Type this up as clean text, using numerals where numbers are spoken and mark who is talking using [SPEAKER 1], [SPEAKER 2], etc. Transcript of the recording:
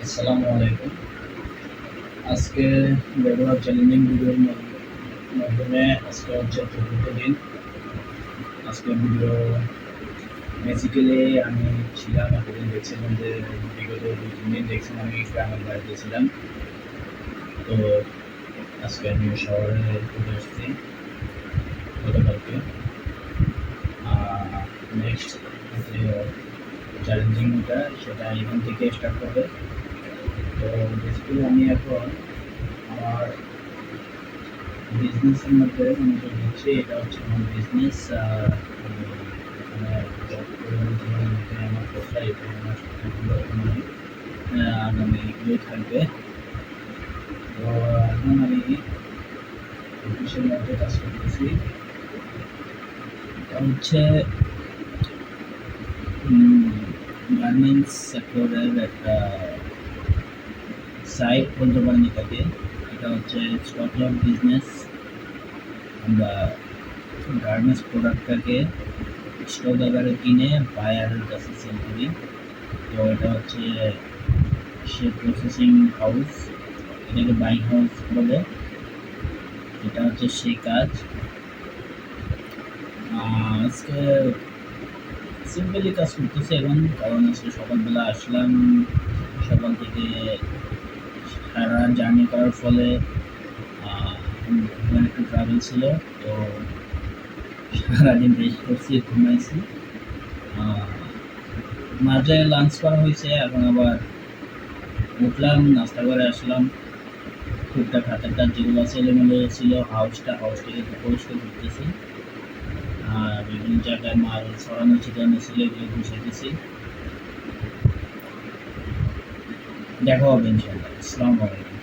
[SPEAKER 1] আসসালামু আলাইকুম। আজকে ব্যবহার চ্যালেঞ্জিং ভিডিওর মাধ্যমে আজকে হচ্ছে চতুর্থ দিন। আজকে ভিডিও বেসিক্যালি আমি ছিলাম এতদিন দেখছিলাম যে বিগত 2-3 দিন দেখছিলাম আমি গ্রামের বাড়িতে ছিলাম। তো আজকে আমি শহরে চলে এসেছি গতকালকে। নেক্সট যে চ্যালেঞ্জিংটা সেটা এখান থেকে স্টার্ট হবে। তো বেসিক্যালি আমি এখন আমার বিজনেসের মধ্যে মনোযোগ দিচ্ছি। এটা হচ্ছে আমার বিজনেস। আমি এখানে জব করে এখানে আমার কোথায় এখানে আমার বর্তমানে আগামী এগুলোই থাকবে। তো এখন আমি অফিসের মধ্যে কাজ করতেছি। এটা হচ্ছে গার্মেন্টস সেক্টরের একটা সাইট বলতে পারেন এটাকে। এটা হচ্ছে স্টক বিজনেস। আমরা গার্মেন্টস প্রোডাক্টটাকে স্টক আকারে কিনে বায়ারের কাছে সেল করি। তো এটা হচ্ছে সে প্রসেসিং হাউস, এটাকে বাইং হাউস বলে। এটা হচ্ছে সেই কাজ। আজকে সিম্পলি কাজ করতেছে এখন, কারণ আজকে সকালবেলা আসলাম। সকাল থেকে সারা জার্নি করার ফলে একটু ট্রাভেল ছিল। তো সারাদিন রেস্ট করছি, ঘুমাইছি। মাঝে লাঞ্চ করা হয়েছে, এখন আবার উঠলাম, নাস্তা করে আসলাম। টুকটাক হাতের কাজ যেগুলো আছে এলোমেলো ছিল, হাউসটাকে একটু পরিষ্কার করতেছি। বিভিন্ন জায়গায় মাল ছড়ানো ছিটানো ছিল, এগুলো গুছাইতেছি। দেখা হবে ইনশাল্লাহ। আসসালামু আলাইকুম।